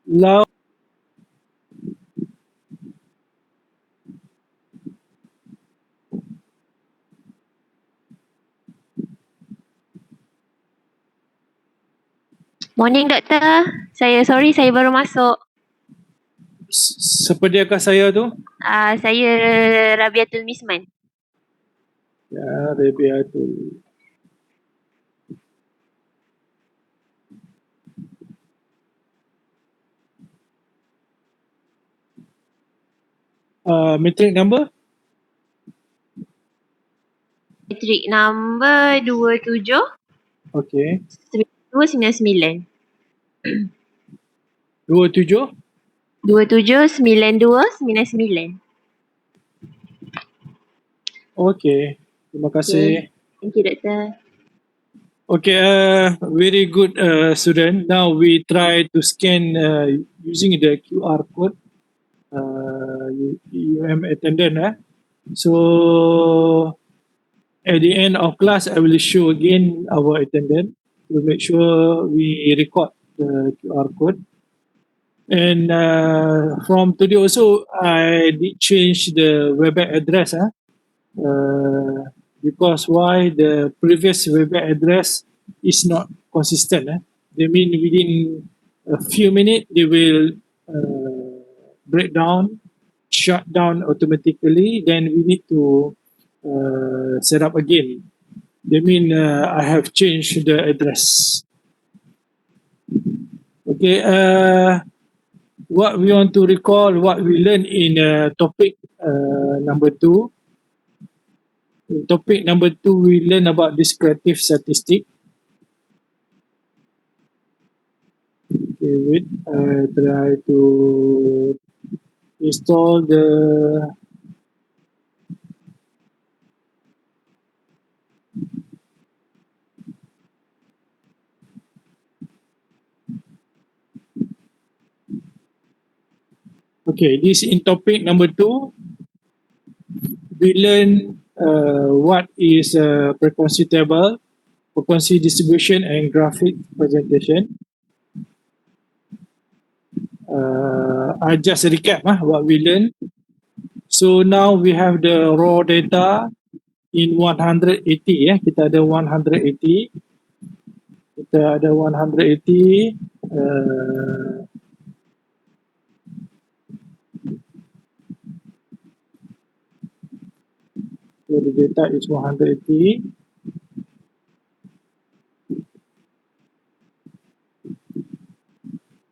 Loud. Morning, Doktor. Saya baru masuk. Sepediakah saya tu? Saya Rabiatul Misman. Ya, Rebia tu. Metric number? Matric number 27 Okay. 299. 27? 279299. Okay. Terima kasih. Thank you, Doktor. Okay, very good student. Now we try to scan using the QR code. You am attendant. So at the end of class, I will show again our attendant to make sure we record the QR code. And from today also, I did change the WebEx address. Because why the previous WebEx address is not consistent. They mean within a few minutes, they will break down, shut down automatically. Then we need to set up again. They mean I have changed the address. Okay. What we want to recall, what we learned in topic number 2. In topic number 2, we learn about descriptive statistic. Okay, wait. I try to install the Okay, this in topic number 2. We learn what is frequency table, frequency distribution, and graphic presentation. I just recap what we learned. So now we have the raw data in 180. Kita ada 180. Kita ada 180. So the data is 180.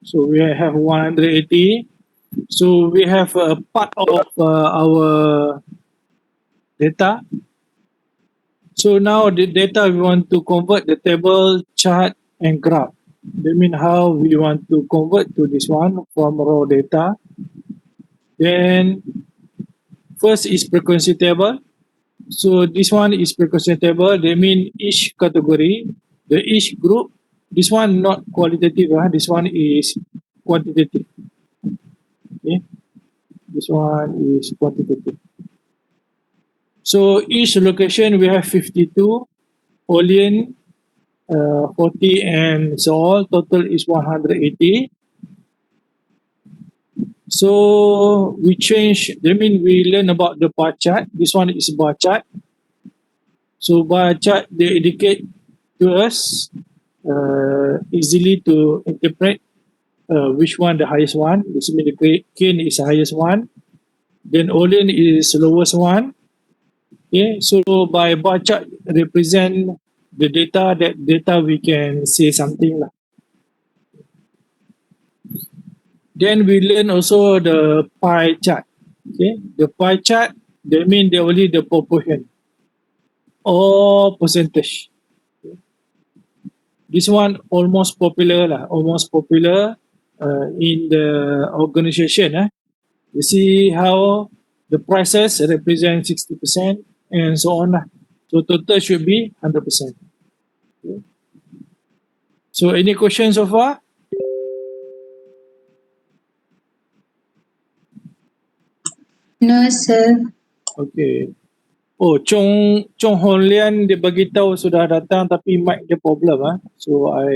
So we have 180. So we have a part of our data. So now the data we want to convert the table, chart, and graph. That means how we want to convert to this one from raw data. Then first is frequency table. So this one is frequency table. That means each category, each group. This one not qualitative. This one is quantitative. Okay. This one is quantitative. So each location we have 52, Olean, 40, and so on. Total is 180. So we change, I mean we learn about the bar chart. This one is bar chart. So bar chart, they indicate to us easily to interpret which one the highest one. This means the cane is the highest one. Then Olean is the lowest one. Okay, so by bar chart represent the data, that data we can say something. Then we learn also the pie chart. Okay, the pie chart, they mean they only the proportion or percentage. Okay. This one almost popular in the organization. You see how the prices represent 60% and so on. So total should be 100%. Okay. So any questions so far? No, sir. Okay. Oh, Chong Hon Lian dia bagi tahu sudah datang tapi mic dia problem. So I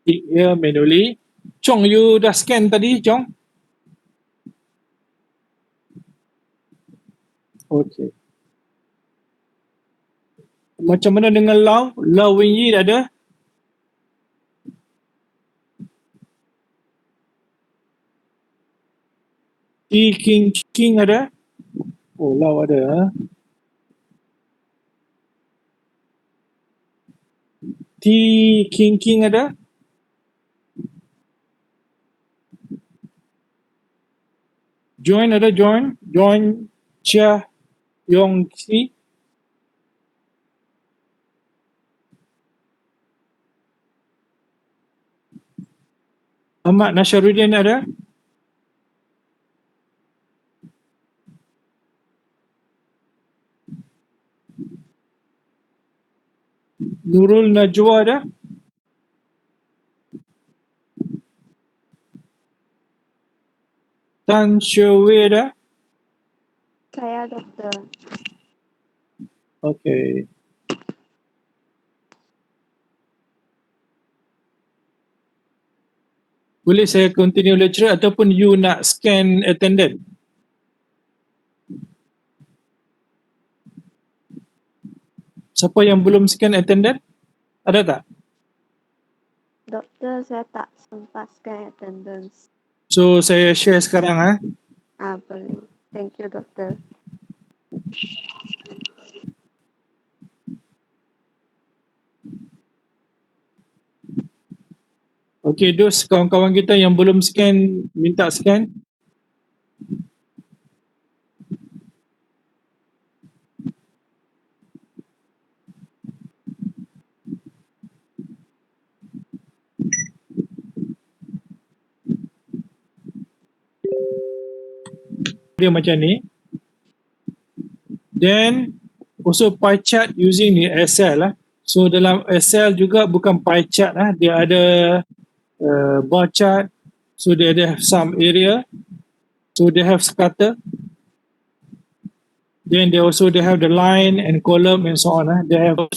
tick here manually. Chong, you dah scan tadi, Chong? Okay. Macam mana dengan Lau? Lau Wing Yi dah ada? T King ada? Oh, Lau ada. Ha? T King ada? Join ada join? Join Chia Yong Si? Ahmad Nasharuddin ada? Nurul Najwa ada? Tan Shui ada? Saya doktor. Okay. Boleh saya continue lecture ataupun you nak scan attendant? Siapa yang belum scan attendant? Ada tak? Doktor, saya tak sempat scan attendance. So saya share sekarang. Boleh. Thank you, doktor. Okay, those kawan-kawan kita yang belum scan, minta scan. Dia macam ni. Then also pie chart using the Excel lah. So dalam Excel juga bukan pie chart lah, dia ada bar chart. So they have some area. So they have scatter. Then they have the line and column and so on. They have a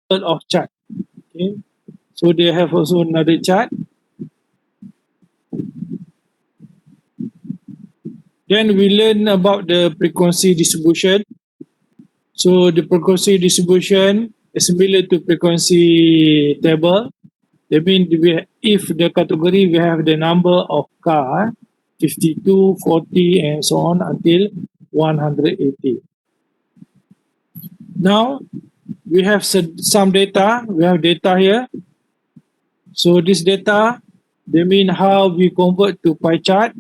lot of chart. Okay. So they have also another chart. Then we learn about the frequency distribution. So the frequency distribution is similar to frequency table. That means if the category we have the number of car 52, 40 and so on until 180. Now we have some data. We have data here. So this data, they mean how we convert to pie chart.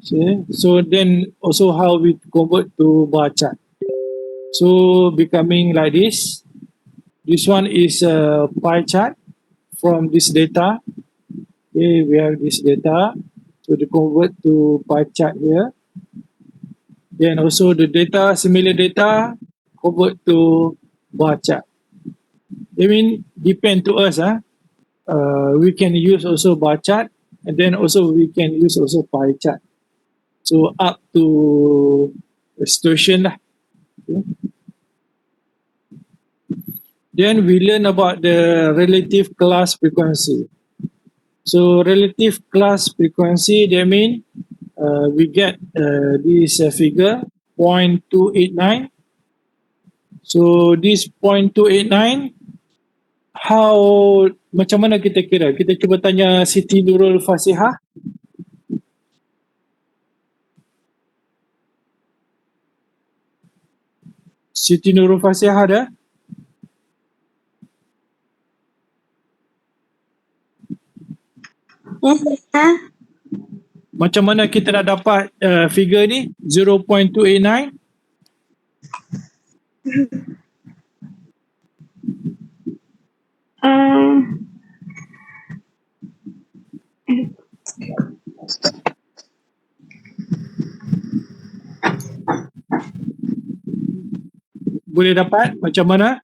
See? So then also how we convert to bar chart. So becoming like this. This one is a pie chart from this data. Okay, we have this data. So to convert to pie chart here. Then also the data, similar data, convert to bar chart. I mean, depend to us. We can use also bar chart, and then also we can use also pie chart. So up to the situation lah. Okay. Then we learn about the relative class frequency. So relative class frequency, they mean we get this figure 0.289. So this 0.289, macam mana kita kira? Kita cuba tanya Siti Nurul Fasihah. Siti Nurul Fasihah ada? Macam mana kita nak dapat figure ni 0.289? Boleh dapat macam mana?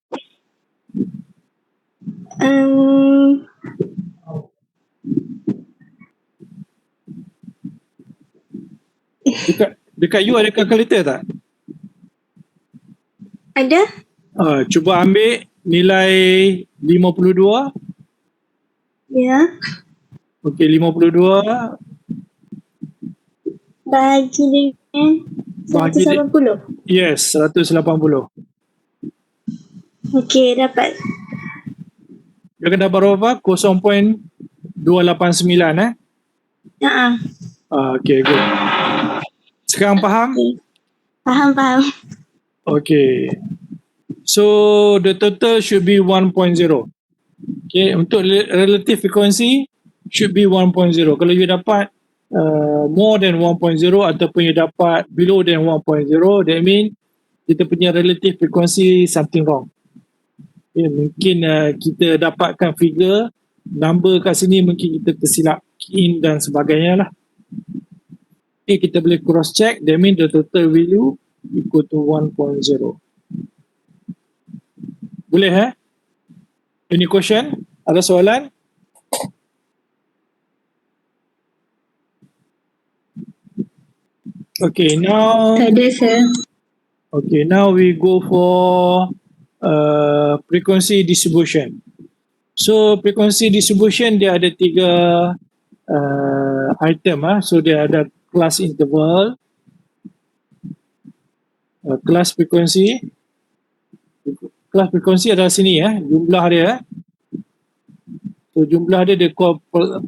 Dekat you ada calculator tak? Ada? Cuba ambil nilai 52. Ya. Okey, 52 Bagi dengan bagi 180. yes, 180. Okey, dapat. Dia kena dapat berapa? 0.289 Ha. okey, good. Sekarang faham? Okey. Faham. Okay. So the total should be 1.0. Okay. Untuk relative frequency should be 1.0. Kalau you dapat more than 1.0 ataupun you dapat below than 1.0, that mean kita punya relative frequency something wrong. Okay. Mungkin kita dapatkan figure number kat sini mungkin kita tersilap key in dan sebagainya lah. Okay, kita boleh cross check, that mean the total value equal to 1.0. Boleh Any question? Ada soalan? Okay, now Tak ada, sir. now we go for frequency distribution. So frequency distribution dia ada 3 item So dia ada class interval, class frequency. Class frequency adalah sini jumlah dia. So jumlah dia call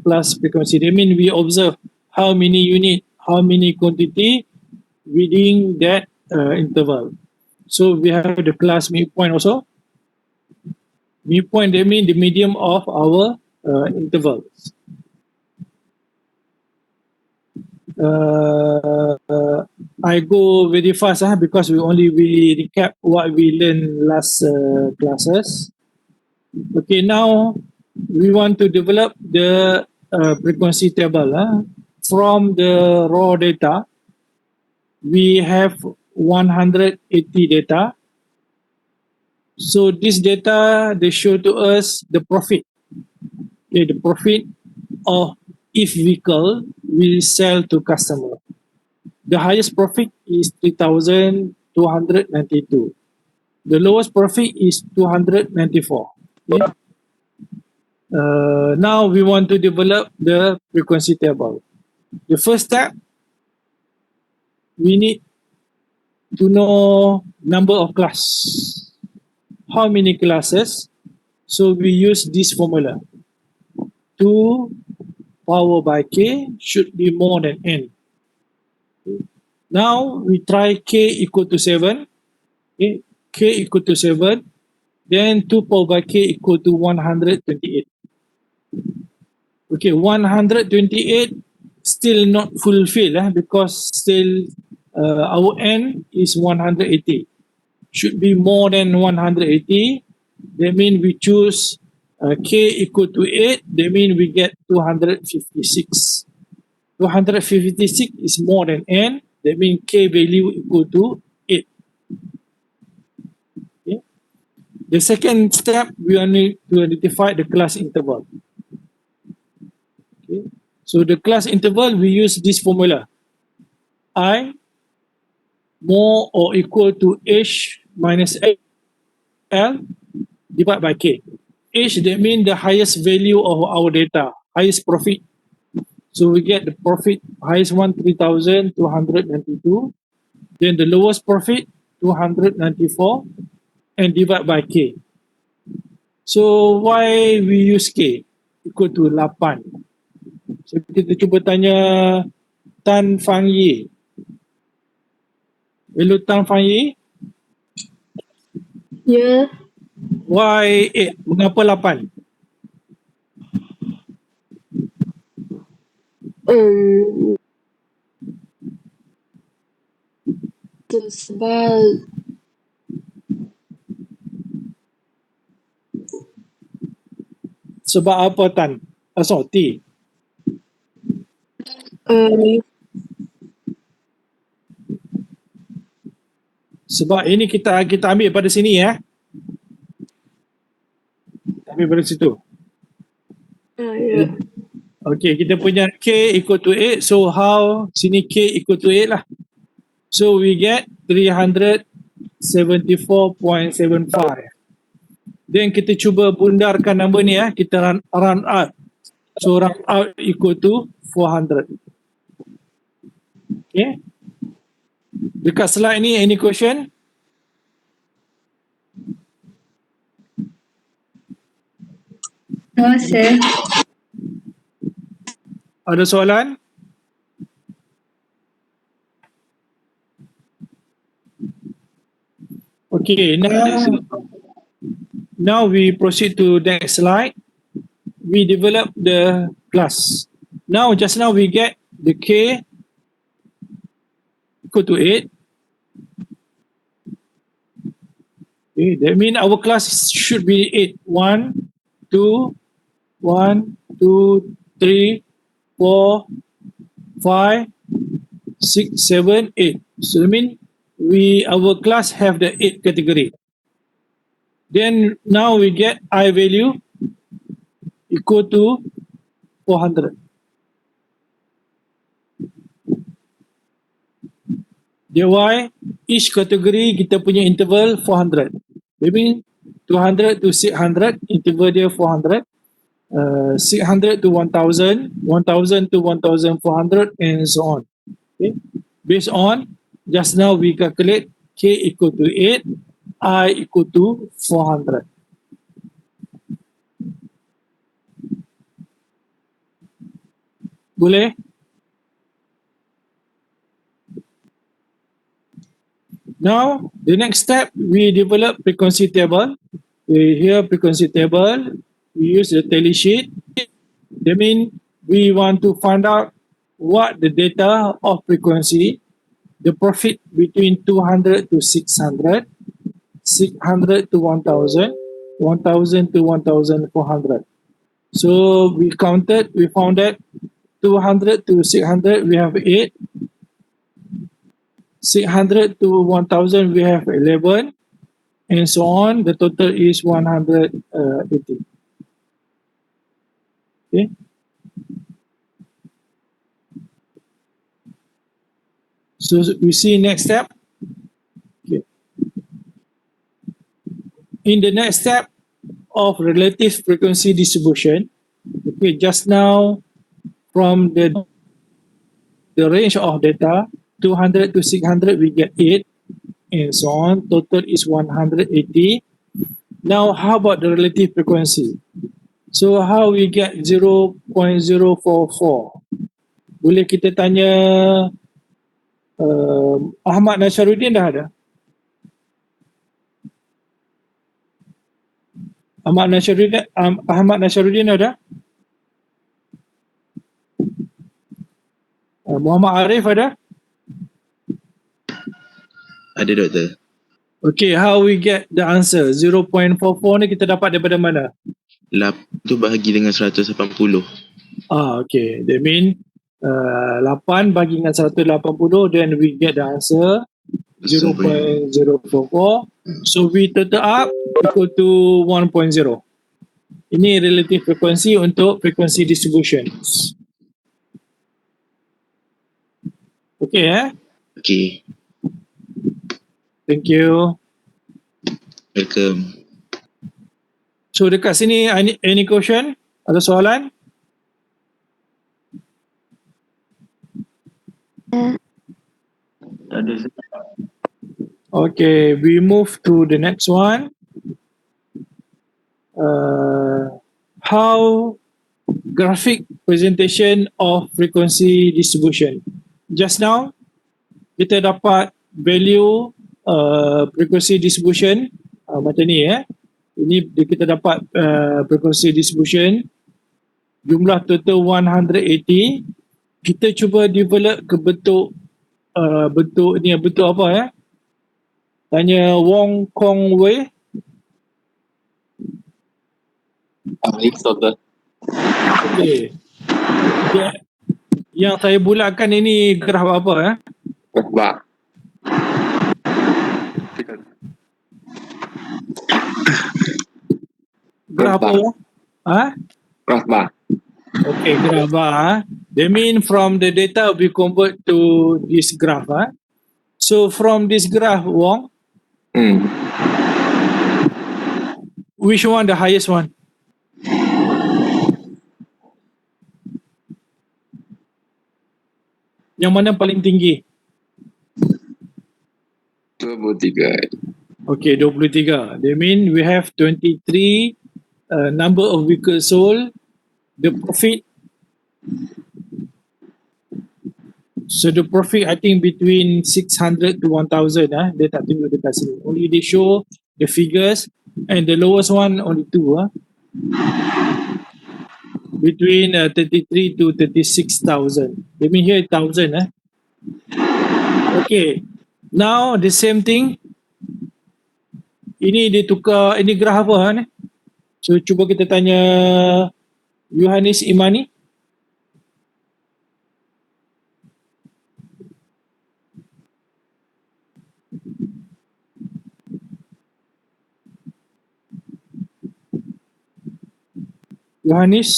plus frequency. That mean we observe how many unit, how many quantity within that interval. So we have the class midpoint also. Midpoint, that mean the medium of our intervals. I go very fast because we recap what we learned last classes. Okay, now we want to develop the frequency table. From the raw data, we have 180 data. So this data, they show to us the profit. Okay, the profit of each vehicle we sell to customer. The highest profit is 3,292. The lowest profit is 294. Okay? Now we want to develop the frequency table. The first step, we need to know number of class. How many classes? So we use this formula. 2 power by k should be more than n. Now we try k equal to 7. Okay, k equal to 7. Then 2 power by k equal to 128. Okay, 128 still not fulfilled because still our n is 180. Should be more than 180. That means we choose k equal to 8. That means we get 256. 256 is more than n. That means k value equal to 8. Okay. The second step, we need to identify the class interval. Okay. So the class interval, we use this formula. I more or equal to h minus l divided by k. H, that means the highest value of our data, highest profit. So we get the profit, highest one 3,292. Then the lowest profit 294 and divide by k. So why we use k equal to 8? So kita cuba tanya Tan Fang Yi. Hello Tan Fang Yi. Ya. Why 8? Mengapa 8? Sebab Sebab apa Tan? T. Sebab ini kita ambil pada sini ambil pada situ. ya. Okay, kita punya k equal to 8. So how sini k equal to 8 lah. So we get 374.75. Then kita cuba bundarkan number ni kita run out. So run out equal to 400. Okay. Dekat slide ni, any question? No, sir. Ada soalan? Okay, now we proceed to next slide. We develop the class. Just now we get the K equal to 8. Okay, that means our class should be 8. 1, 2, 1, 2, 3, 4, 5, 6, 7, 8. So that means our class have the 8 category. Then now we get I value equal to 400. Dia why each category kita punya interval 400. That means 200 to 600, interval dia 400. 600 to 1000, 1000 to 1400, and so on. Okay. Based on just now we calculate K equal to 8, I equal to 400. Boleh? Now, the next step, we develop frequency table. Here, frequency table, we use the tally sheet. That means we want to find out what the data of frequency, the profit between 200 to 600, 600 to 1000, 1000 to 1400. So we counted, we found that 200 to 600, we have 8. 600 to 1000, we have 11, and so on. The total is 180. Okay. So we see next step. Okay. In the next step of relative frequency distribution, okay, just now from the range of data, 200 to 600, we get 8, and so on. Total is 180. Now, how about the relative frequency? So, how we get 0.044? Boleh kita tanya Ahmad Nasharuddin dah ada? Ahmad Nasharuddin ada? Muhammad Arif ada? Ada, doktor. Okay, how we get the answer? 0.44 ni kita dapat daripada mana? 8 tu bahagi dengan 180. Okay. That mean 8 bagi dengan 180, then we get the answer 0.044. So we total up equal to 1.0. Ini relative frequency untuk frequency distribution. Okay, Okay. Thank you. Welcome. So dekat sini, any question? Ada soalan? Okay, we move to the next one. How graphic presentation of frequency distribution. Just now, kita dapat value frequency distribution macam ni Ini kita dapat frequency distribution jumlah total 180. Kita cuba develop ke bentuk bentuk apa Tanya Wong Kong Wei. Okay. Yang saya bulatkan ini graf apa Graf Graf apa? Graf bar. Okay, graph bar. That mean from the data we convert to this graph. So from this graph, Wong, Which one the highest one? Yang mana paling tinggi? 23. Okay, 23. That mean we have 23 number of vehicles sold. The profit. So the profit I think between 600 to 1000. Dia tak tunjuk dekat sini. Only they show the figures and the lowest one only 2. Between 33 to 36,000. That mean here 1000. Okay. Now the same thing. Ini dia tukar, ini graf apa ni? So cuba kita tanya Yohanes Imani. Yohanes.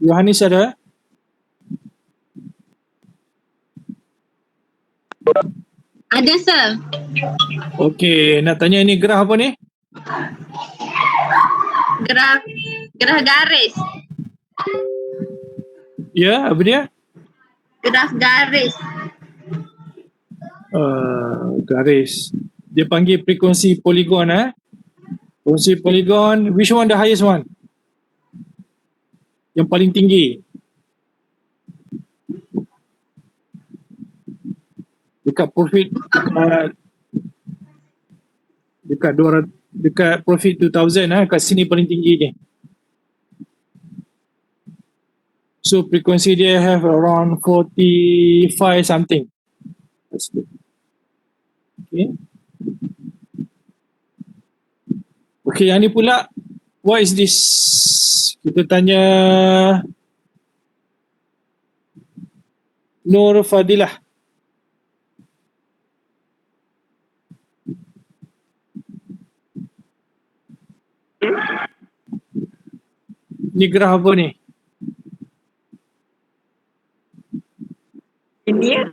Yohanes ada? Ada, sir. Okey, nak tanya ni graf apa ni? Graf garis. Ya, apa dia? Graf garis. Garis. Dia panggil frekuensi poligon. Frekuensi poligon, which one the highest one? Yang paling tinggi. Dekat profit, dekat 200, dekat profit 2000 kat sini paling tinggi ni. So frekuensi dia have around 45 something. That's good. Okay. Okay, yang ni pula, what is this? Kita tanya Nur Fadilah. Ni graf apa ni? Ini ya.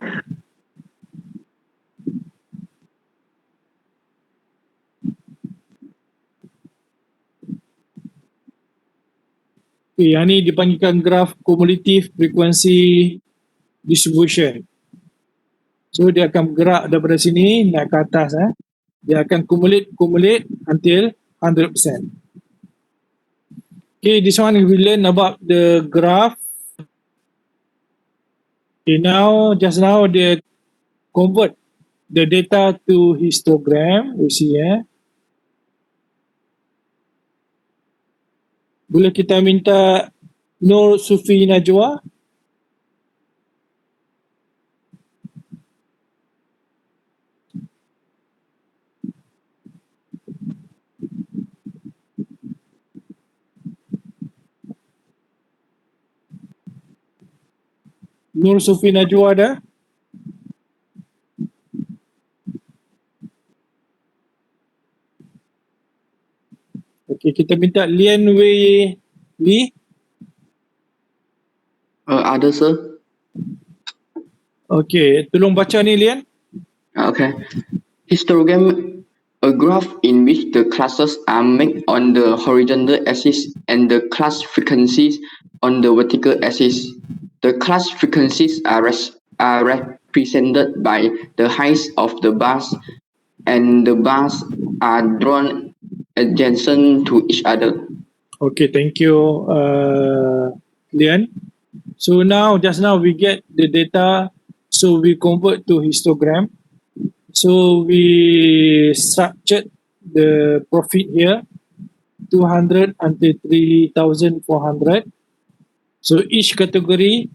Okay, yang ni dipanggilkan graf cumulative frequency distribution. So dia akan bergerak daripada sini naik ke atas. Dia akan accumulate until 100%. Okay, this one we learn about the graph. Okay, just now they convert the data to histogram. You see, boleh kita minta Nur Sufi Najwa. Nur Sufi Najwa ada? Okay, kita minta Lian Wei Li. Ada, sir. Okay, tolong baca ni Lian. Okay. Histogram, a graph in which the classes are made on the horizontal axis and the class frequencies on the vertical axis. The class frequencies are represented by the heights of the bars, and the bars are drawn adjacent to each other. Okay, thank you, Lian. So just now we get the data, so we convert to histogram. So we structured the profit here, 200 until 3,400. So each category,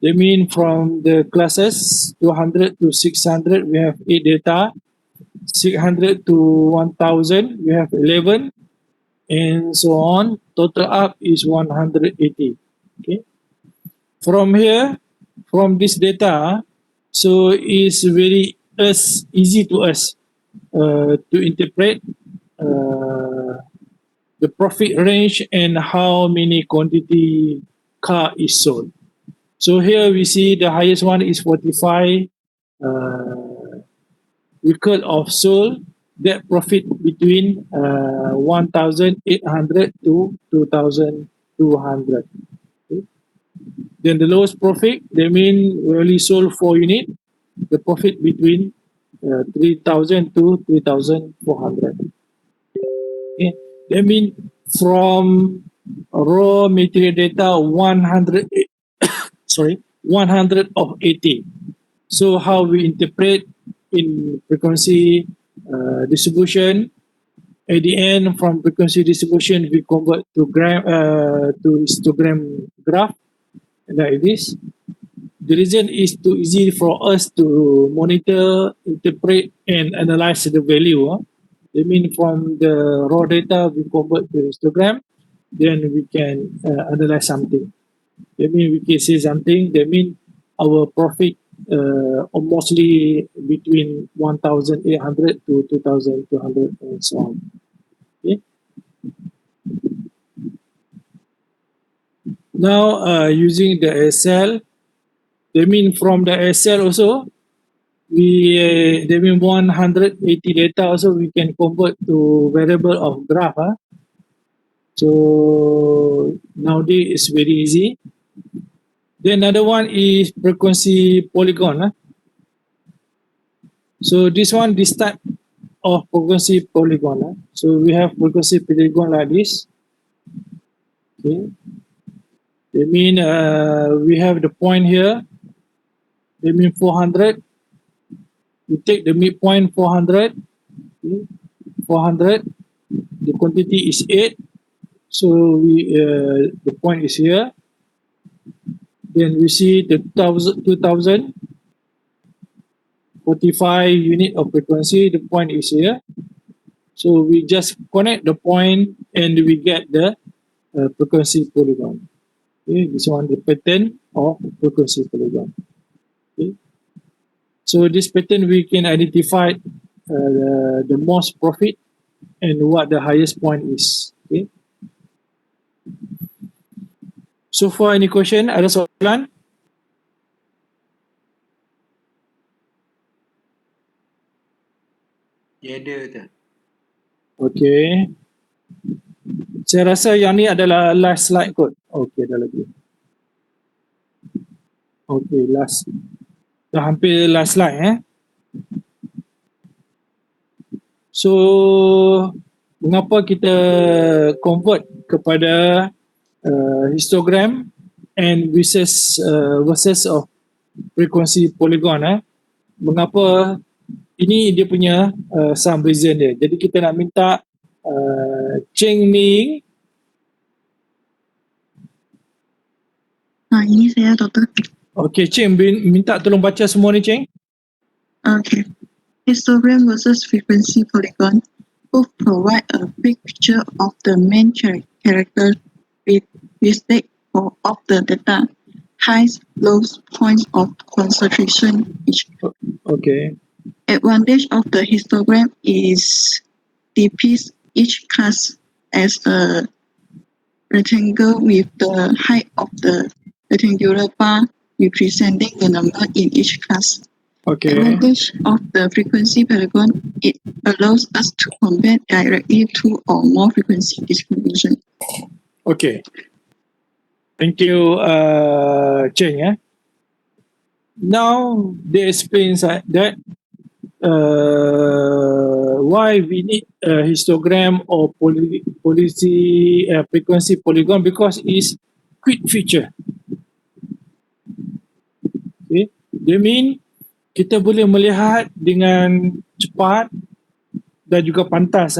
they mean from the classes 200 to 600, we have 8 data. 600 to 1,000, we have 11, and so on. Total up is 180. Okay. From here, from this data, so it's very easy to us to interpret the profit range and how many quantity car is sold. So here we see the highest one is 45 vehicle of sold that profit between 1,800 to 2,200. Okay. Then the lowest profit, they mean we only sold 4 unit, the profit between 3,000 to 3,400. Okay. That means from raw material data 100 100 of 80. So how we interpret in frequency distribution, at the end from frequency distribution we convert to histogram graph like this. The reason is too easy for us to monitor, interpret and analyze the value. I mean from the raw data we convert to histogram, then we can analyze something. That means we can say something. That means our profit mostly between 1,800 to 2,200 and so on. Okay. Now using the Excel, that means from the Excel also, that means 180 data also we can convert to variable of graph. So nowadays it's very easy. Then another one is frequency polygon. So this one, this type of frequency polygon. So we have frequency polygon like this. Okay. That mean we have the point here. That mean 400. We take the midpoint 400. Okay. 400. The quantity is 8. So we the point is here. Then we see the 2,000. 45 unit of frequency, the point is here. So we just connect the point and we get the frequency polygon. Okay, this one the pattern of frequency polygon. Okay. So this pattern we can identify the most profit and what the highest point is. Okay. So far any question? Ada soalan? Ya ada tu. Okay. Saya rasa yang ni adalah last slide kot. Okay, dah lagi. Okay, last. Dah hampir last slide So, mengapa kita convert kepada histogram and versus of frequency polygon Mengapa ini dia punya some reason dia. Jadi kita nak minta Cheng Ming. Ini saya Doktor. Okay, Cheng minta tolong baca semua ni Cheng. Okay. Histogram versus frequency polygon both provide a big picture of the main characteristic of the data, highs, lows, points of concentration each. Okay. Advantage of the histogram is depicts each class as a rectangle with the height of the rectangular bar representing the number in each class. Okay. Advantage of the frequency polygon, it allows us to compare directly two or more frequency distribution. Okay. Thank you, Cheng. Now they explain that why we need a histogram or frequency polygon, because it's quick feature. Okay. They mean kita boleh melihat dengan cepat dan juga pantas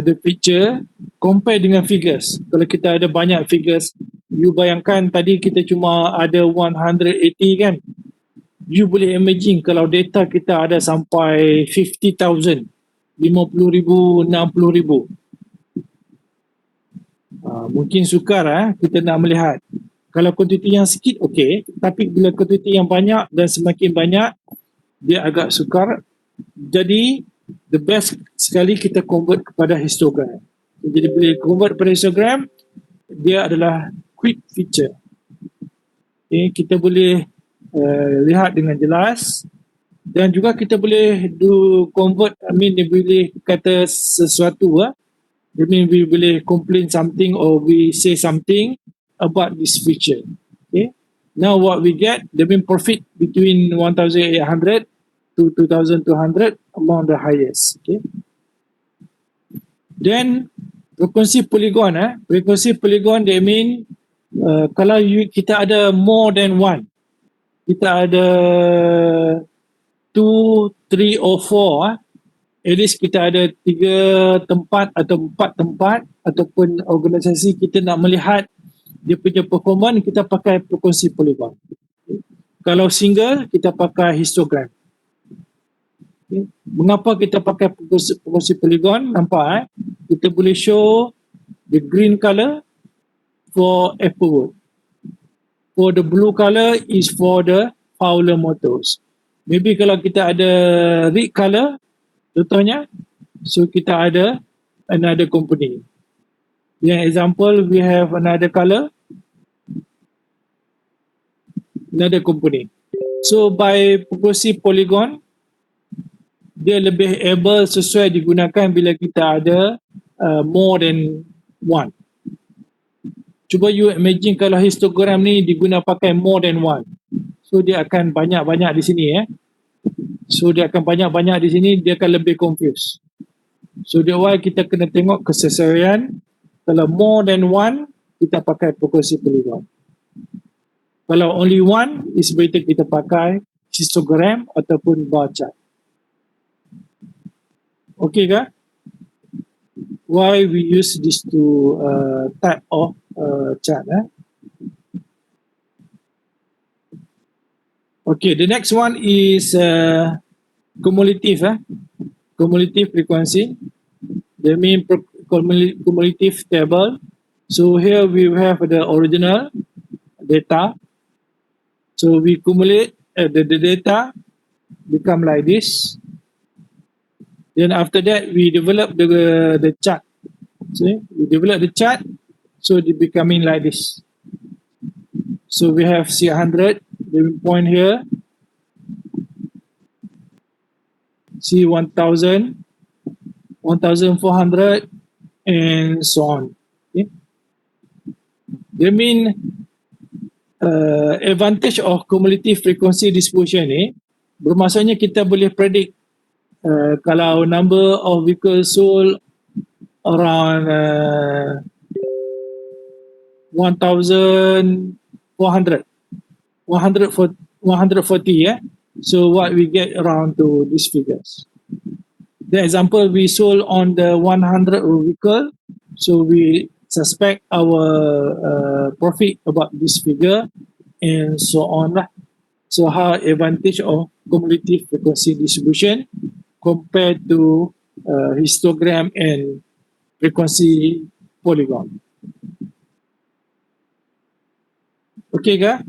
the picture compare dengan figures. Kalau kita ada banyak figures, you bayangkan tadi kita cuma ada 180 kan, you boleh imagine kalau data kita ada sampai 50,000, 50,000, 60,000. Mungkin sukar kita nak melihat. Kalau kuantiti yang sikit okey, tapi bila kuantiti yang banyak dan semakin banyak, dia agak sukar. Jadi the best sekali kita convert kepada histogram. Jadi bila convert kepada histogram, dia adalah quick feature. Okay, kita boleh lihat dengan jelas, dan juga kita boleh convert, dia boleh kata sesuatu that means we boleh complain something or we say something about this feature. Okay, now what we get, the mean profit between 1,800 to 2,200 among the highest. Okay, then frekuensi polygon, frekuensi polygon, that mean kalau kita ada more than one, kita ada 2, 3 or 4, at least kita ada 3 tempat atau 4 tempat ataupun organisasi kita nak melihat dia punya performance, kita pakai frekuensi polygon. Kalau single, kita pakai histogram. Okay. Mengapa kita pakai frekuensi polygon? Nampak kita boleh show the green color for Applewood. For the blue color is for the Fowler Motors. Maybe kalau kita ada red color, contohnya, so kita ada another company. Yang example, we have another color, another company. So by frekuensi polygon, dia lebih able sesuai digunakan bila kita ada more than one. Cuba you imagine kalau histogram ni diguna pakai more than one. So dia akan banyak-banyak di sini So dia akan banyak-banyak di sini, dia akan lebih confused. So that's why kita kena tengok kesesuaian. Kalau more than one, kita pakai frekuensi polygon. Kalau only one, is better kita pakai histogram ataupun bar chart. Okay ke? Why we use these two type of chart? Okay, the next one is cumulative. Cumulative frequency. That means cumulative table. So here we have the original data. So we cumulate the data become like this. Then after that we develop the chart. See, we develop the chart, so it becoming like this. So we have C100, the point here, C1000, 1400, and so on. Okay. They mean advantage of cumulative frequency distribution ni, bermaksudnya kita boleh predict kalau number of vehicles sold around 1,400, 140, so what we get around to these figures. The example, we sold on the 100 vehicle, so we suspect our profit about this figure, and so on. So how advantage of cumulative frequency distribution compared to histogram and frequency polygon. Okay, guys?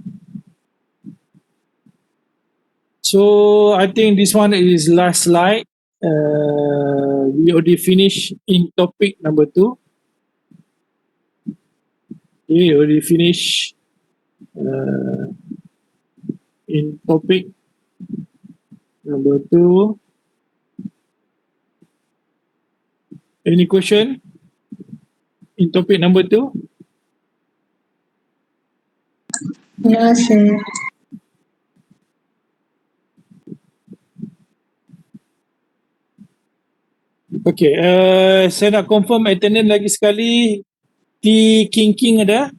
So I think this one is last slide. We already finished in topic number 2. We already finished in topic number 2. Any question in topic number 2? No, sir. Okay, saya nak confirm attendance lagi sekali. T King ada?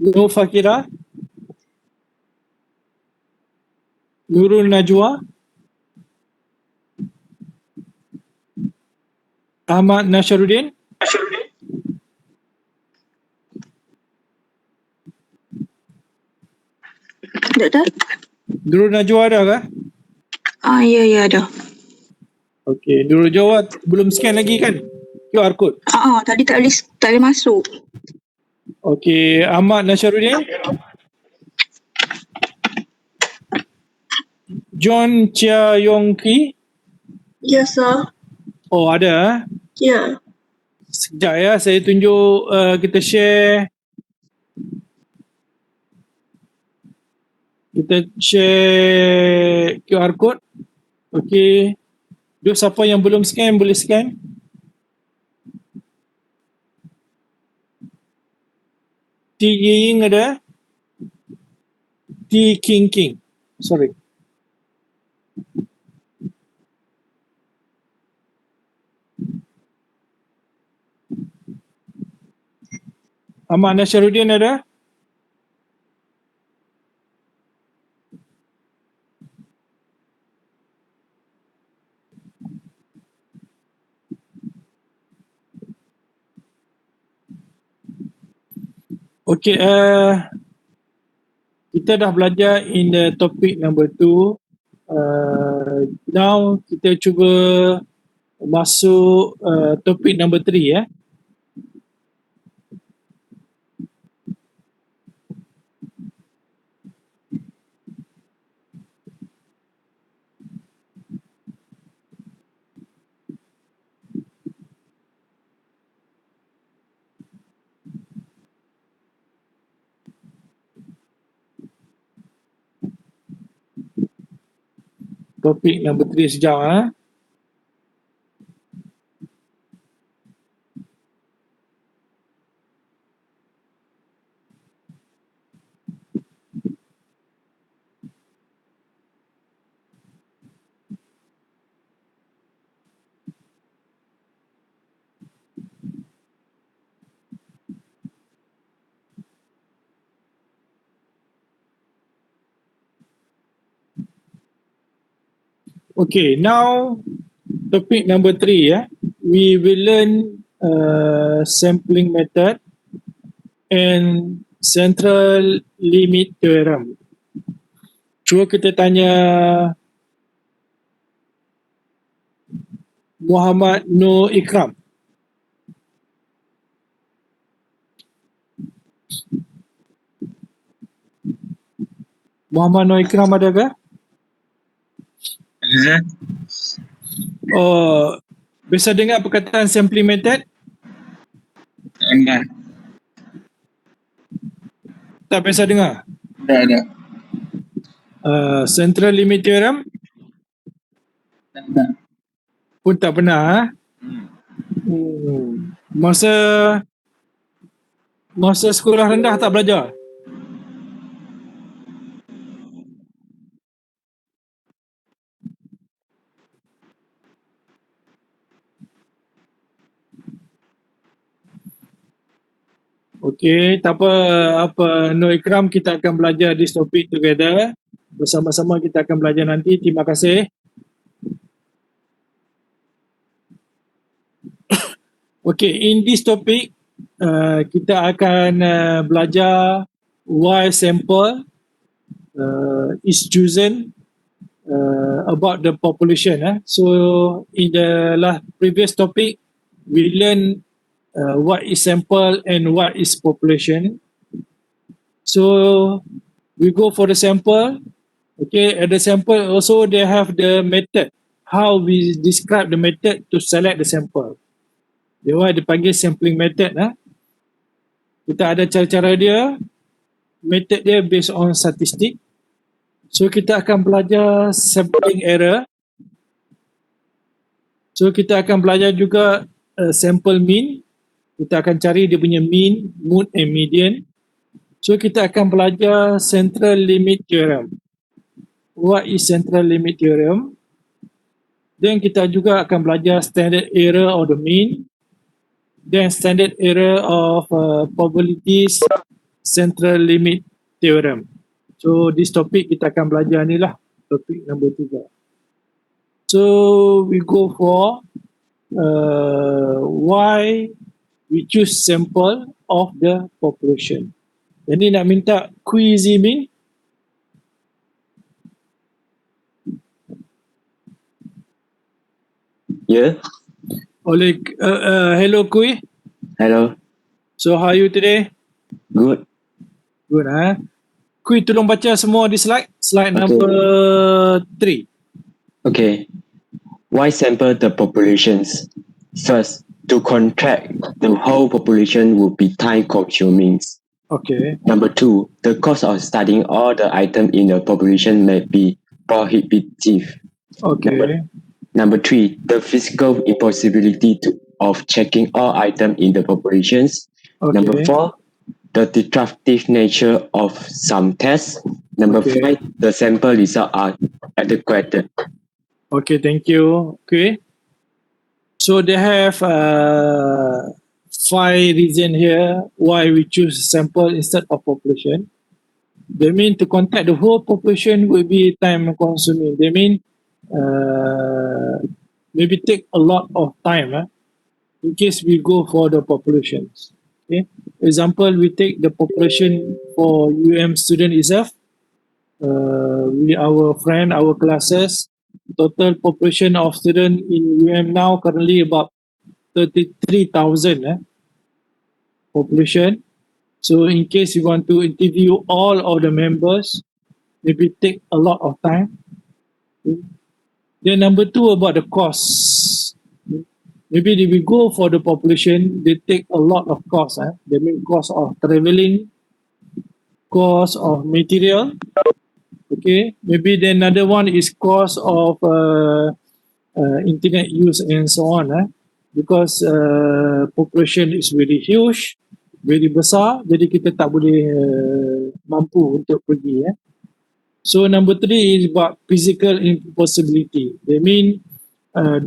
Nur Fakira? Nurul Najwa? Ahmad Nasharuddin? Doktor? Nurul Najwa ada ke? Ya ada. Okay, Nurul Najwa belum scan lagi kan? QR code. Tadi tak boleh masuk. Okay, Ahmad Nasharuddin? John Chia Yong Ki? Yes, sir. Oh, ada. Yeah. Sekejap ya, saya tunjuk kita share QR code. Okey. Jom siapa yang belum scan boleh scan. T Ying ada. T King. Sorry. Ahmad Nasharuddin ada. Okay, kita dah belajar in the topic number 2. Now kita cuba masuk topik number 3 ya. Topik number 3 sejauh Okay, now topic number 3 ya. We will learn sampling method and central limit theorem. Cuba kita tanya Muhammad Nur Ikram. Muhammad Nur Ikram ada ke? Ada. Oh, biasa dengar perkataan sampling method? Enggak. Tak biasa dengar? Ada. Central limit theorem? Enggak. Pun tak pernah. Masa sekolah rendah tak belajar? Okey, tak apa Nur Ikram, kita akan belajar this topic together. Bersama-sama kita akan belajar nanti. Terima kasih. Okay, in this topic kita akan belajar why sample is chosen about the population. So in the last previous topic we learn what is sample and what is population. So we go for the sample. Okay, at the sample also they have the method, how we describe the method to select the sample. Dia dipanggil sampling method. Kita ada cara-cara dia, method dia based on statistic. So kita akan belajar sampling error. So kita akan belajar juga sample mean. Kita akan cari dia punya mean, mode and median. So kita akan belajar central limit theorem. What is central limit theorem? Then kita juga akan belajar standard error of the mean. Then standard error of probabilities central limit theorem. So this topic kita akan belajar ni lah, topik number 3. So we go for why we choose sample of the population. Jadi nak minta quiz Min. Yeah. Oleh hello Kui. Hello. So how are you today? Good. Good Kui, tolong baca semua di slide number 3. Okay. Why sample the populations? First, To contract the whole population would be time consuming. Okay. Number 2, the cost of studying all the items in the population may be prohibitive. Okay. Number 3, the physical impossibility of checking all items in the populations. Number Okay. 4, the disruptive nature of some tests. Number Okay. 5, the sample results are adequate. Okay, thank you. Okay. So they have 5 reasons here why we choose sample instead of population. They mean to contact the whole population will be time consuming. They mean maybe take a lot of time in case we go for the populations. Okay. Example, we take the population for student itself. Our friend, our classes, total population of student in now currently about 33,000 population. So in case you want to interview all of the members, maybe take a lot of time. Then number 2 about the cost. Maybe if we go for the population, they take a lot of cost. They mean cost of traveling, cost of material. Okay, maybe then another one is cost of internet use and so on. Because population is very huge, very besar, jadi kita tak boleh mampu untuk pergi. So number 3 is about physical impossibility. They mean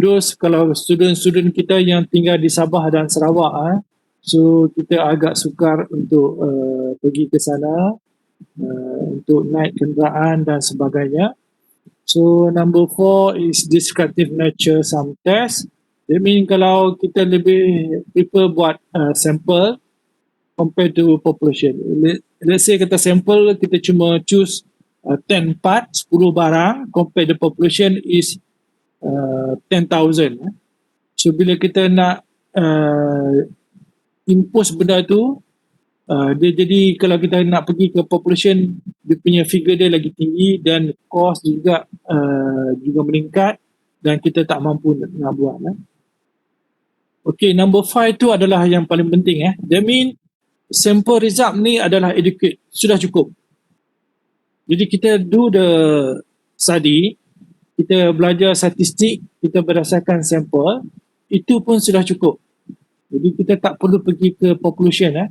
those kalau student-student kita yang tinggal di Sabah dan Sarawak, so kita agak sukar untuk pergi ke sana, untuk naik kenderaan dan sebagainya. So number 4 is descriptive nature some test. That mean kalau kita lebih prefer buat sample compared to population. Let's say kata sample kita cuma choose 10 part, 10 barang, compared the population is 10,000. So bila kita nak impose benda tu, dia jadi kalau kita nak pergi ke population, dia punya figure dia lagi tinggi dan cost juga meningkat dan kita tak mampu nak buat. Okay, number 5 tu adalah yang paling penting. That mean sample result ni adalah adequate, sudah cukup. Jadi kita do the study, kita belajar statistik, kita berdasarkan sampel, itu pun sudah cukup. Jadi kita tak perlu pergi ke population.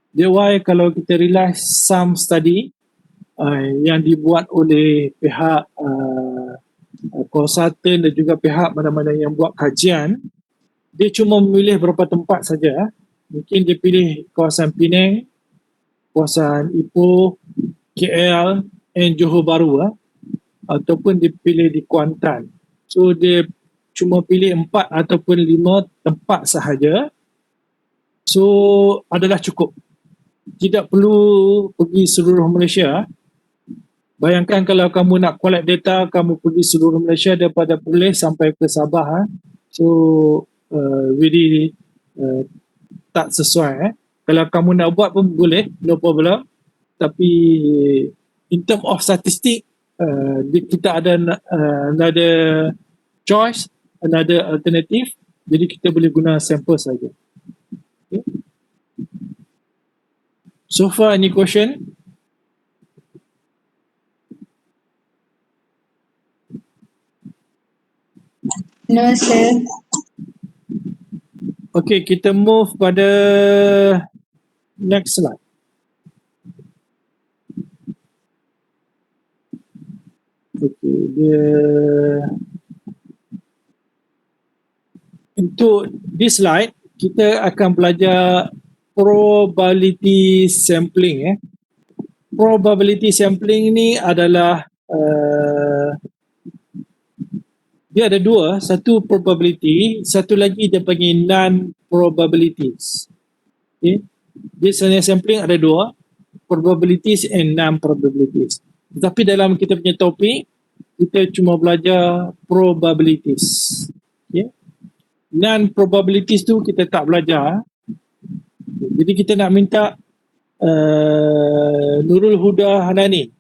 That's why kalau kita realize some study yang dibuat oleh pihak konsultan dan juga pihak mana-mana yang buat kajian, dia cuma memilih beberapa tempat saja. Mungkin dia pilih kawasan Penang, kawasan Ipoh, KL dan Johor Bahru, ataupun dia pilih di Kuantan. So dia cuma pilih 4 ataupun 5 tempat sahaja. So adalah cukup. Tidak perlu pergi seluruh Malaysia. Bayangkan kalau kamu nak collect data, kamu pergi seluruh Malaysia daripada Perlis sampai ke Sabah. So really tak sesuai. Kalau kamu nak buat pun boleh, no problem. Tapi in term of statistik, kita ada another choice, another alternative. Jadi kita boleh guna sampel saja. Okay. So far, any question? No, sir. Okay, kita move pada next slide. Okay, untuk this slide, kita akan belajar probability sampling. Probability sampling ni adalah dia ada dua, satu probability, satu lagi dia panggil non-probabilities. Okay. Dia sebenarnya sampling ada dua, probabilities and non-probabilities. Tetapi dalam kita punya topik, kita cuma belajar probabilities. Okay. Non-probabilities tu kita tak belajar. Jadi kita nak minta Nurul Huda Hanani.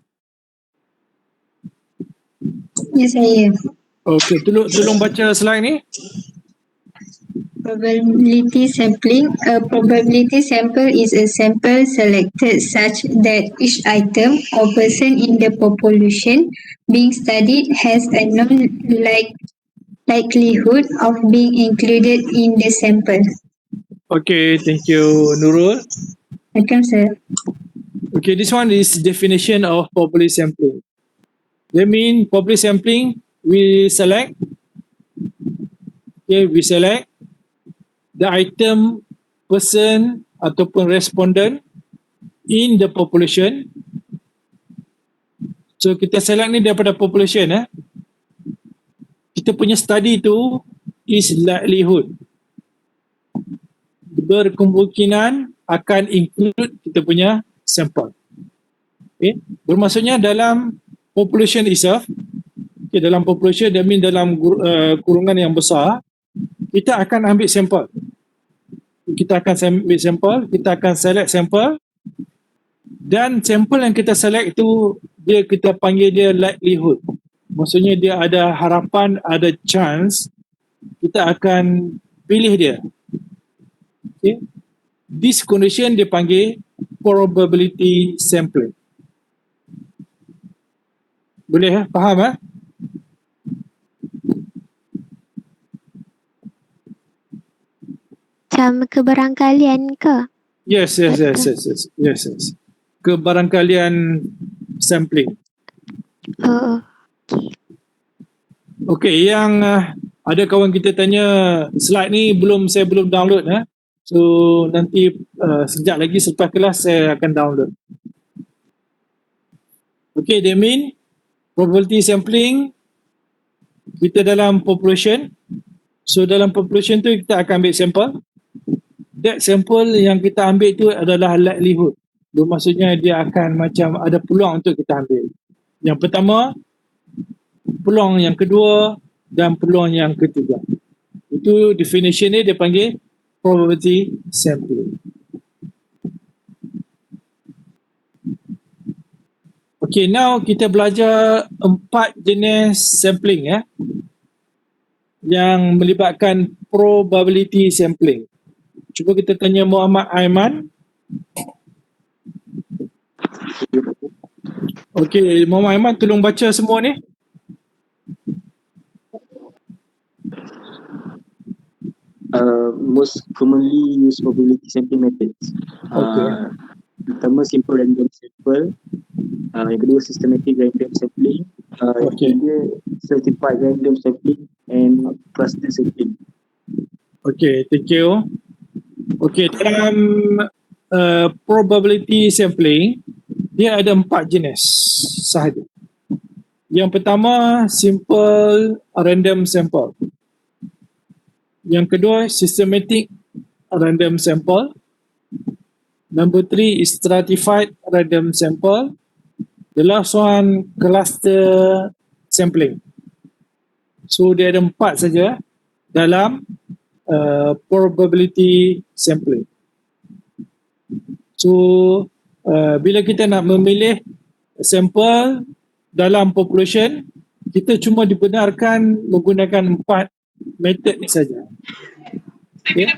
Ya, saya. Okey, tolong baca slide ni. Probability sampling. A probability sample is a sample selected such that each item or person in the population being studied has a likelihood of being included in the sample. Okay, thank you, Nurul. Welcome, sir. Okay, this one is definition of probability sampling. That means probability sampling, we select the item, person ataupun respondent in the population. So kita select ni daripada population. Kita punya study tu is likelihood, berkemungkinan akan include kita punya sampel. Okay. Bermaksudnya dalam population itself, okay, dalam population that means dalam kurungan yang besar, kita akan ambil sampel. Kita akan ambil sampel, kita akan select sampel, dan sampel yang kita select itu kita panggil dia likelihood. Maksudnya dia ada harapan, ada chance kita akan pilih dia. Okay. This condition dipanggil probability sampling. Boleh faham? Macam kebarangkalian ke? Yes. Kebarangkalian sampling. Oh, Okay, yang ada kawan kita tanya slide ni saya belum download. So nanti sekejap lagi selepas kelas saya akan download. Okay, that mean probability sampling kita dalam population. So dalam population tu kita akan ambil sampel. That sampel yang kita ambil tu adalah likelihood. Maksudnya dia akan macam ada peluang untuk kita ambil. Yang pertama, peluang yang kedua dan peluang yang ketiga. Itu definition ni dia panggil probability sampling. Okay, now kita belajar 4 jenis sampling yang melibatkan probability sampling. Cuba kita tanya Muhammad Aiman. Okay, Muhammad Aiman tolong baca semua ni. Most commonly used probability sampling methods. Pertama simple random sample, yang kedua systematic random sampling, yang ketiga certified random sampling and cluster sampling. Okay, thank you. Okay, dalam probability sampling dia ada 4 jenis sahaja. Yang pertama simple random sample. Yang kedua systematic random sample. Number 3 is stratified random sample. The last one cluster sampling. So dia ada 4 saja dalam probability sampling. So bila kita nak memilih sampel dalam population, kita cuma dibenarkan menggunakan 4 method ni saja. Okay.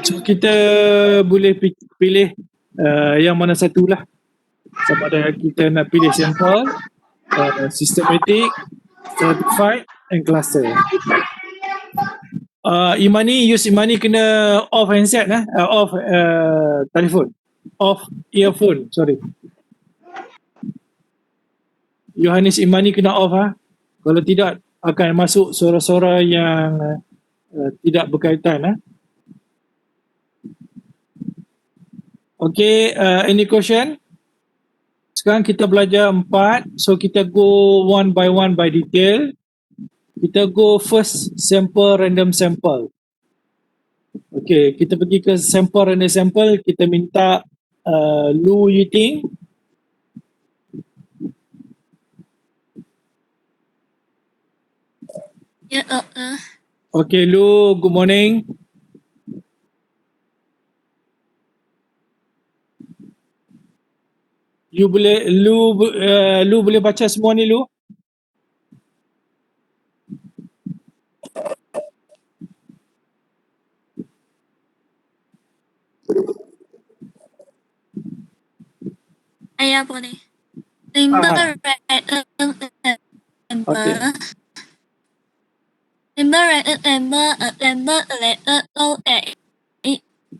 So kita boleh pilih yang mana satulah. Sama ada kita nak pilih sampel, systematic, stratified and cluster. Imani kena off handset off telefon, off earphone, sorry. Yohanes Imani kena off kalau tidak akan masuk suara-suara yang tidak berkaitan. Okay, any question? Sekarang kita belajar 4, so kita go one by detail. Kita go first sample random sample. Okay, kita pergi ke sample random sample, kita minta Lu Yiting. Ya, Okay, Lu, good morning. Lu boleh baca semua ni, Lu? Saya boleh. Number Okay. number letter O A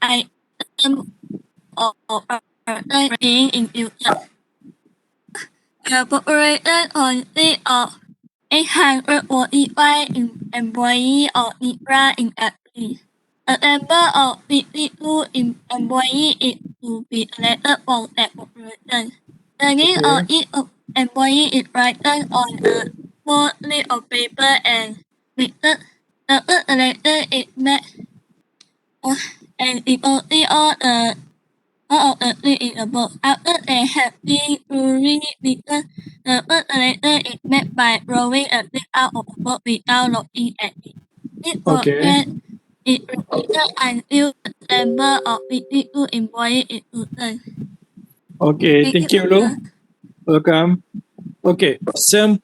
I M O being included. Operated on the of 845 employee or IRA in at least. A number of 52 employee is to be elected for that operation. The name of each employee is written on a small slip of paper and written. The first election is made and if only all of the three in the book. After they have been duly written, the first election is made by drawing a stick out of the book without looking at it. This process is repeated until the number of 52 employees is chosen. Okay, thank you, Lu. Welcome. Okay,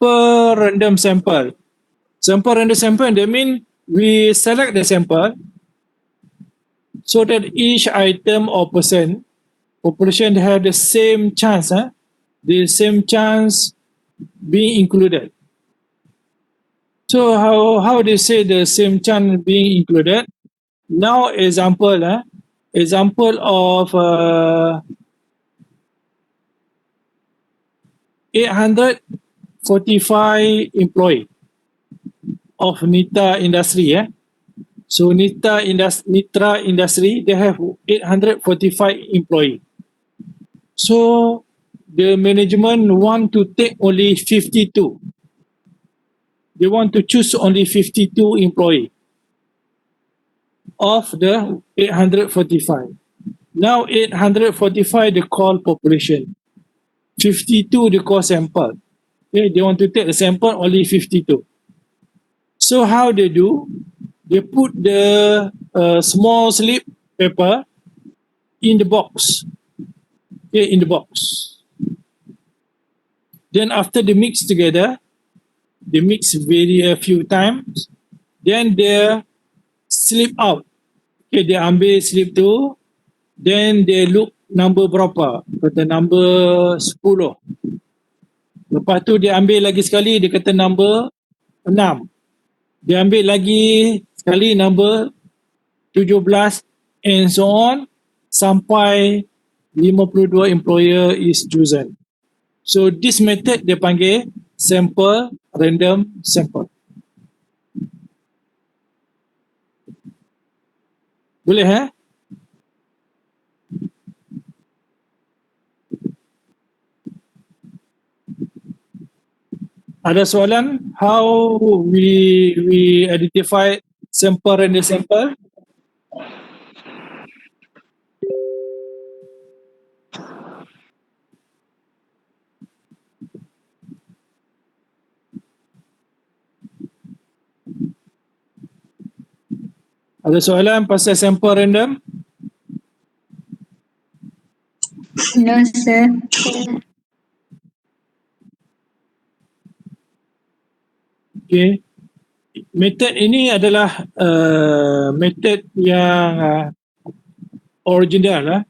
random sample. Sample random sample, that means we select the sample so that each item or population have the same chance, the same chance being included. So how they say the same chance being included? Now example of 845 employee of Nitra Industry. So Nitra Industry, they have 845 employee. So the management want to take only 52. They want to choose only 52 employee of the 845. Now 845 they call population, 52 they call sample. Okay, they want to take the sample only 52. So how they do? They put the small slip paper in the box. Okay, in the box. Then after they mix together, they mix a few times. Then they slip out. Okay, they ambil slip tu. Then they look number berapa. Kata number 10. Lepas tu dia ambil lagi sekali, dia kata number 6. Dia ambil lagi sekali number 17 and so on sampai 52 employer is chosen. So this method dia panggil sample random sample. Boleh Ada soalan how we identify sample random sample? Ada soalan pasal sample random? No, sir. Okay. Method ini adalah method yang original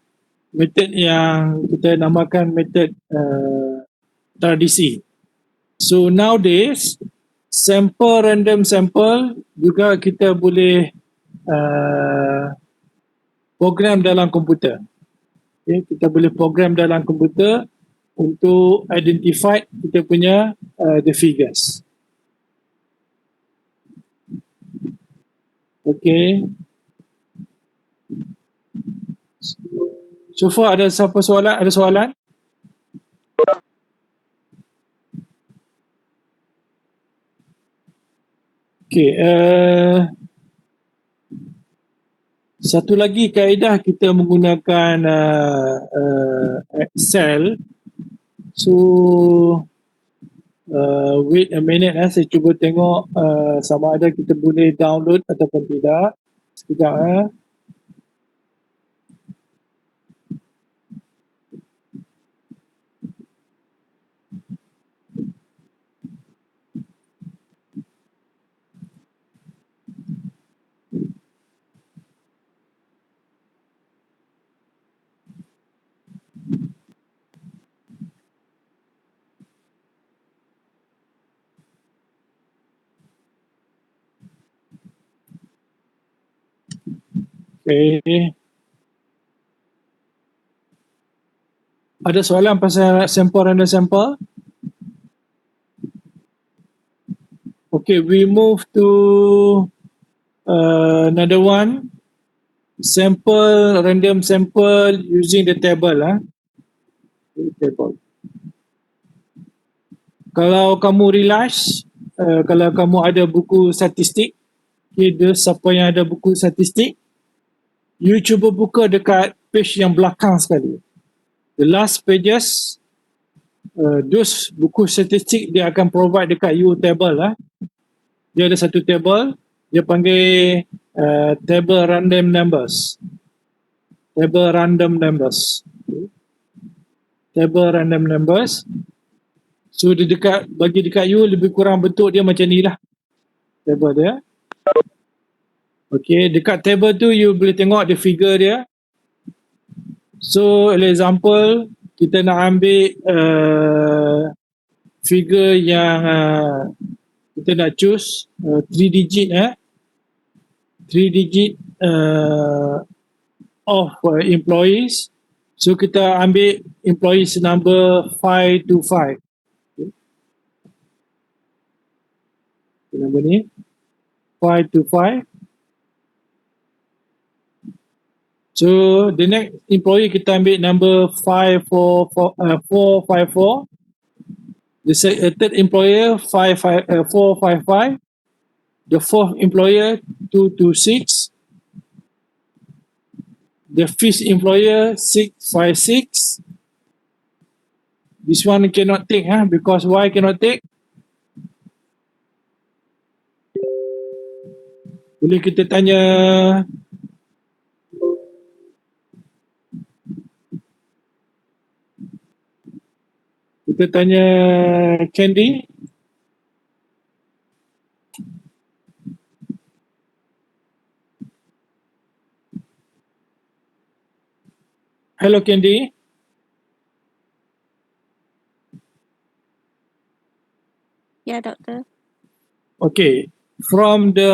method yang kita namakan method tradisi. So nowadays random sample juga kita boleh program dalam komputer. Okay, kita boleh program dalam komputer untuk identify kita punya the figures. Okay. So far ada siapa soalan? Ada soalan? Okay. Satu lagi kaedah kita menggunakan Excel. So wait a minute saya cuba tengok sama ada kita boleh download ataupun tidak. Sekejap Okay. Ada soalan pasal sampel random sample? Okay, we move to another one. Sample, random sample using the table. Table. Kalau kamu realize, kalau kamu ada buku statistik, okay, siapa yang ada buku statistik, you cuba buka dekat page yang belakang sekali. The last pages, those buku statistik dia akan provide dekat you table lah. Dia ada satu table, dia panggil table random numbers. Table random numbers. Table random numbers. So dia bagi dekat you lebih kurang bentuk dia macam ni lah. Table dia. Okay, dekat table tu you boleh tengok the figure dia. So, example, kita nak ambil figure yang kita nak choose 3 digit 3 digit of employees. So, kita ambil employees number 525. Okay. Number ni 525. So the next employee kita ambil number 454. The third employer 455. The fourth employer 226. The fifth employer 656. This one cannot take because why cannot take? Boleh kita tanya Candy. Hello Candy. Ya, doktor. Okay, from the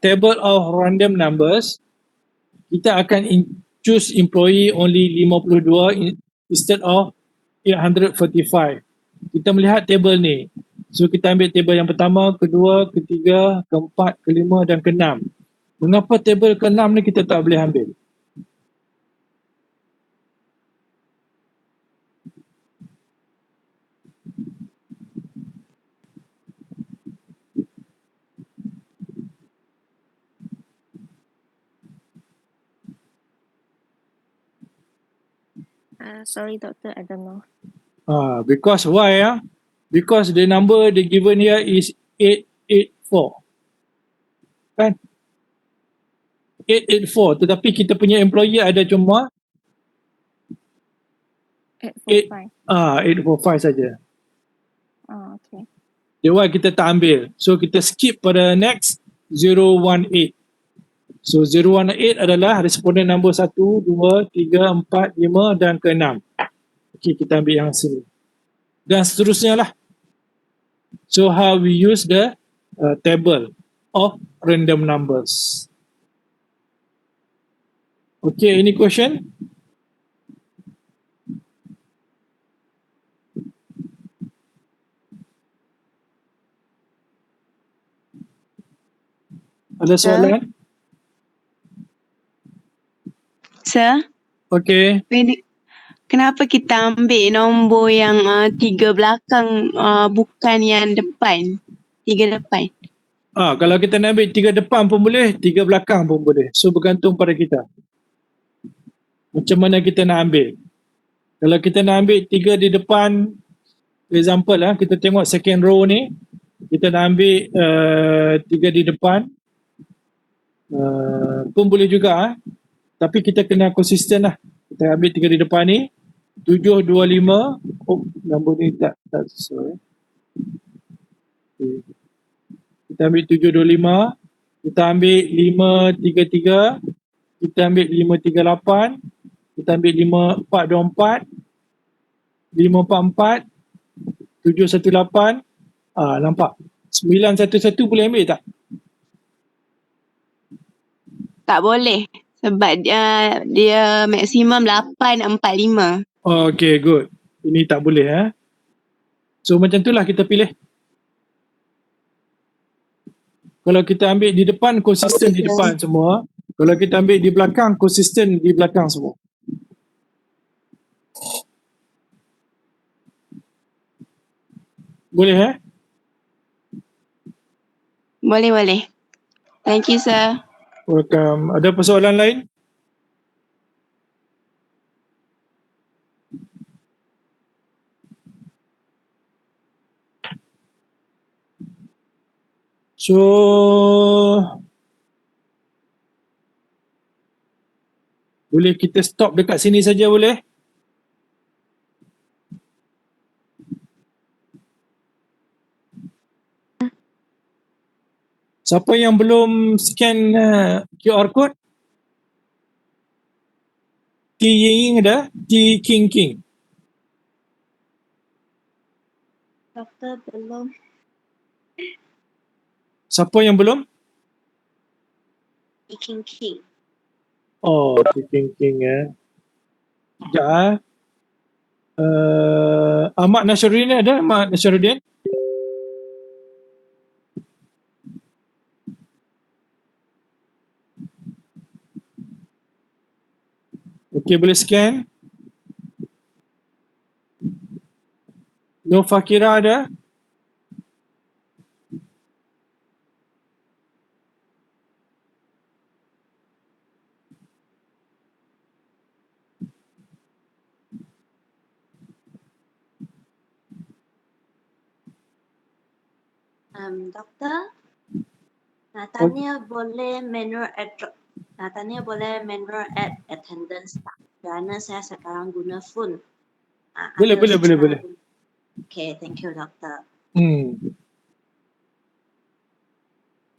table of random numbers, kita akan choose employee only 52 instead of 845. Kita melihat table ni. So kita ambil table yang pertama, kedua, ketiga, keempat, kelima dan keenam. Mengapa table keenam ni kita tak boleh ambil? Sorry, doctor, I don't know. Because why? Because the number they given here is 884. Kan? 884. Tetapi kita punya employee ada cuma 845 saja. Okay. That's why kita tak ambil. So kita skip pada next 018. So 018 adalah responden nombor 1, 2, 3, 4, 5 dan ke-6. Okay, kita ambil yang sini. Dan seterusnya lah. So how we use the table of random numbers. Okay, any question? Ada soalan? Sir? Okay. Kenapa kita ambil nombor yang 3 belakang bukan yang depan? 3 depan. Kalau kita nak ambil 3 depan pun boleh, 3 belakang pun boleh. So bergantung pada kita. Macam mana kita nak ambil. Kalau kita nak ambil 3 di depan, example kita tengok second row ni, kita nak ambil 3 di depan, pun boleh juga. Tapi kita kena konsisten lah. Kita ambil 3 di depan ni, 725. Nombor ni tak sesuai. Okay. Kita ambil 725. Kita ambil 533. Kita ambil 538. Kita ambil 5424. 544. 718. Nampak? 911 boleh ambil tak? Tak boleh. Sebab dia maksimum 845. Okay, good. Ini tak boleh So macam itulah kita pilih. Kalau kita ambil di depan, konsisten di depan semua. Kalau kita ambil di belakang, konsisten di belakang semua. Boleh Boleh. Thank you, sir. Welcome. Ada persoalan lain? So boleh kita stop dekat sini saja boleh? Siapa yang belum scan QR code? T Ying ada? T King. Doktor belum. Siapa yang belum? King. Oh, T King Sekejap Ahmad Nasruddin ada? Ahmad Nasruddin? Okey, boleh scan. No Fakira ada? Doktor, nak tanya boleh manual add attendance tak? Kerana saya sekarang guna phone. Boleh. Okay, thank you doktor.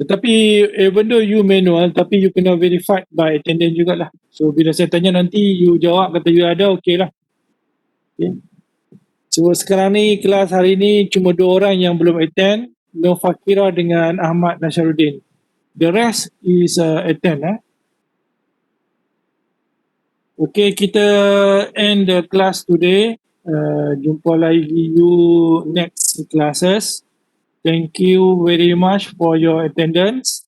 Tetapi even though you manual, tapi you kena verified by attendant jugalah. So bila saya tanya nanti, you jawab kata you ada, okey lah. Okay. So sekarang ni kelas hari ni cuma 2 orang yang belum attend, No Fakira dengan Ahmad Nasruddin. The rest is attend. Okay, kita end the class today. Jumpa lagi you next classes. Thank you very much for your attendance.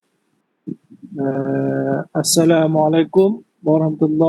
Assalamualaikum warahmatullahi